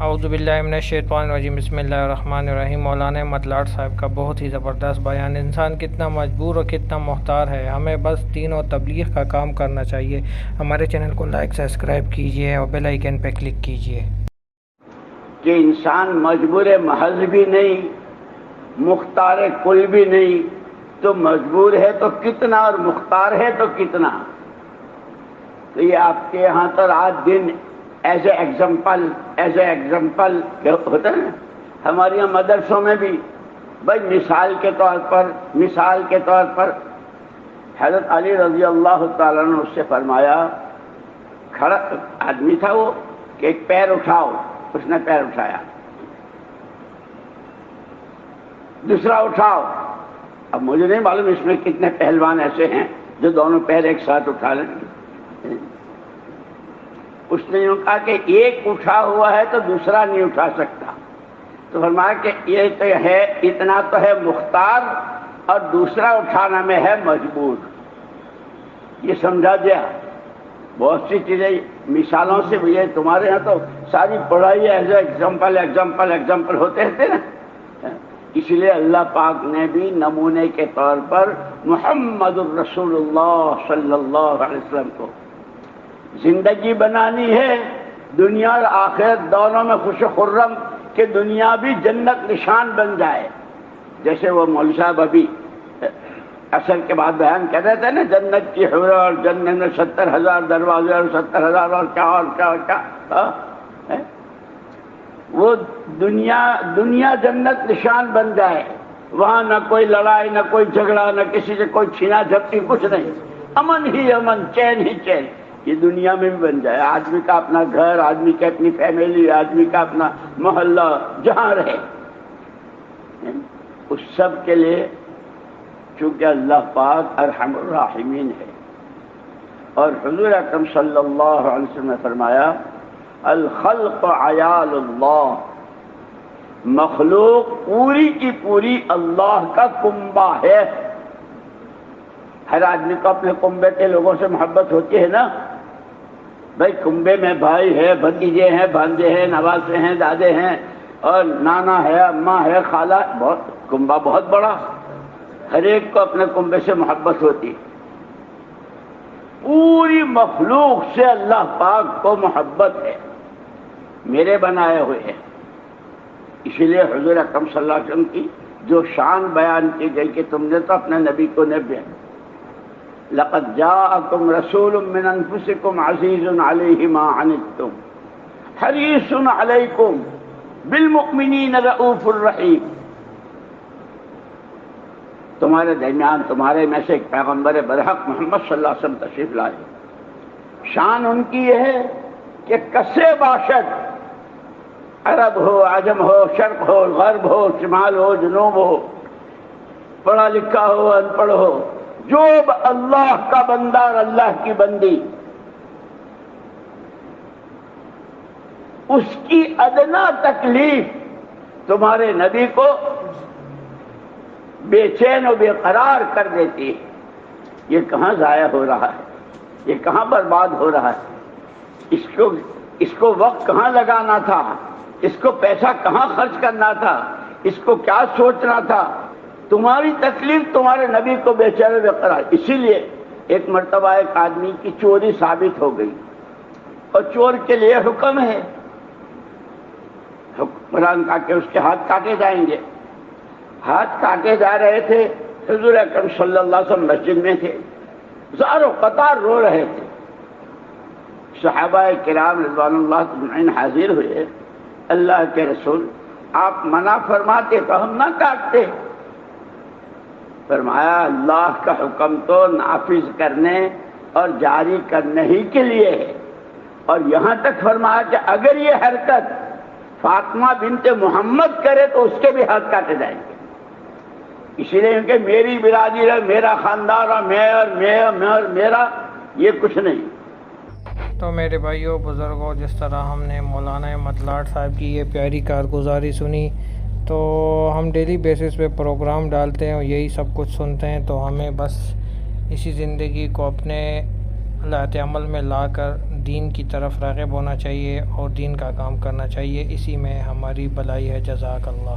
اعوذ باللہ من الشیطان الرجیم، بسم اللہ الرحمن الرحیم۔ مولانا احمد لاٹ صاحب کا بہت ہی زبردست بیان۔ انسان کتنا مجبور اور کتنا محتار ہے، ہمیں بس دین اور تبلیغ کا کام کرنا چاہیے۔ ہمارے چینل کو لائک سبسکرائب کیجئے اور بیل آئیکن پہ کلک کیجئے۔ کہ انسان مجبور محض بھی نہیں، مختار کل بھی نہیں، تو مجبور ہے تو کتنا اور مختار ہے تو کتنا۔ تو یہ آپ کے یہاں تو رات دن ایز اے ایگزامپل ہوتا ہے نا، ہمارے یہاں مدرسوں میں بھی بھائی مثال کے طور پر حضرت علی رضی اللہ تعالیٰ نے اس سے فرمایا، کھڑا آدمی تھا وہ، کہ ایک پیر اٹھاؤ، اس نے پیر اٹھایا، دوسرا اٹھاؤ۔ اب مجھے نہیں معلوم اس میں کتنے پہلوان ایسے ہیں جو دونوں پیر ایک ساتھ اٹھا لیں گے۔ اس نے یوں کہا کہ ایک اٹھا ہوا ہے تو دوسرا نہیں اٹھا سکتا، تو فرمایا کہ یہ تو ہے، اتنا تو ہے مختار اور دوسرا اٹھانا میں ہے مجبور۔ یہ سمجھا دیا۔ بہت سی چیزیں مثالوں سے بھی ہے، تمہارے یہاں تو ساری پڑھائی ایز اے ایگزامپل ہوتے رہتے نا، اس لیے اللہ پاک نے بھی نمونے کے طور پر محمد الرسول اللہ صلی اللہ علیہ وسلم کو زندگی بنانی ہے، دنیا اور آخرت دونوں میں خوش و خرم، کہ دنیا بھی جنت نشان بن جائے۔ جیسے وہ مولوی صاحب ابھی اثر کے بعد بیان کر رہے تھے نا، جنت کی حور اور جنت میں 70,000 دروازے اور 70,000 اور کیا وہ دنیا جنت نشان بن جائے، وہاں نہ کوئی لڑائی، نہ کوئی جھگڑا، نہ کسی سے کوئی چھینا جھپٹی، کچھ نہیں، امن ہی امن، چین ہی چین۔ یہ دنیا میں بھی بن جائے، آدمی کا اپنا گھر، آدمی کی اپنی فیملی، آدمی کا اپنا محلہ، جہاں رہے، اس سب کے لیے چونکہ اللہ پاک ارحم الراحمین ہے۔ اور حضور اکرم صلی اللہ علیہ وسلم نے فرمایا، الخلق عیال اللہ، مخلوق پوری کی پوری اللہ کا کنبہ ہے۔ ہر آدمی کو اپنے کنبے کے لوگوں سے محبت ہوتی ہے نا، بھائی کنبے میں بھائی ہے، بھتیجے ہیں، بھانجے ہیں، نواسے ہیں، دادے ہیں، اور نانا ہے، اماں ہے، خالہ، کنبہ بہت بڑا، ہر ایک کو اپنے کنبے سے محبت ہوتی۔ پوری مخلوق سے اللہ پاک کو محبت ہے، میرے بنائے ہوئے ہیں۔ اسی لیے حضور اکرم صلی اللہ علیہ وسلم کی جو شان بیان کی گئی کہ تم نے تو اپنے نبی کو بیان، لقد جاءکم رسول من انفسکم عزیز علیہ ما عنتم حریص علیکم بالمؤمنین رؤوف الرحیم۔ تمہارے درمیان، تمہارے میں سے ایک پیغمبر برحق محمد صلی اللہ علیہ وسلم تشریف لائے۔ شان ان کی یہ ہے کہ کسے باشد، عرب ہو، عجم ہو، شرق ہو، غرب ہو، شمال ہو، جنوب ہو، پڑھا لکھا ہو، ان پڑھ ہو، جو اللہ کا بندہ اور اللہ کی بندی، اس کی ادنا تکلیف تمہارے نبی کو بے چین و بے قرار کر دیتی ہے۔ یہ کہاں ضائع ہو رہا ہے، یہ کہاں برباد ہو رہا ہے، اس کو وقت کہاں لگانا تھا، اس کو پیسہ کہاں خرچ کرنا تھا، اس کو کیا سوچنا تھا۔ تمہاری تکلیف تمہارے نبی کو بے چین و بے قرار۔ اسی لیے ایک مرتبہ ایک آدمی کی چوری ثابت ہو گئی، اور چور کے لیے حکم ہے، حکمران کا کہ اس کے ہاتھ کاٹے جائیں گے۔ ہاتھ کاٹے جا رہے تھے، حضور اکرم صلی اللہ علیہ وسلم مسجد میں تھے، زاروں قطار رو رہے تھے۔ صحابہ کرام رضوان اللہ اجمعین حاضر ہوئے، اللہ کے رسول آپ منع فرماتے تو ہم نہ کاٹتے۔ فرمایا اللہ کا حکم تو نافذ کرنے اور جاری کرنے ہی کے لیے ہے، اور یہاں تک فرمایا کہ اگر یہ حرکت فاطمہ بنت محمد کرے تو اس کے بھی ہاتھ کاٹے جائیں گے۔ اسی لیے کہ میری برادری ہے، میرا خاندان اور میں میرا، یہ کچھ نہیں۔ تو میرے بھائیوں بزرگوں، جس طرح ہم نے مولانا احمد لاٹ صاحب کی یہ پیاری کارگزاری سنی، تو ہم ڈیلی بیسس پہ پروگرام ڈالتے ہیں اور یہی سب کچھ سنتے ہیں، تو ہمیں بس اسی زندگی کو اپنے حالات عمل میں لا کر دین کی طرف راغب ہونا چاہیے اور دین کا کام کرنا چاہیے، اسی میں ہماری بھلائی ہے۔ جزاک اللہ۔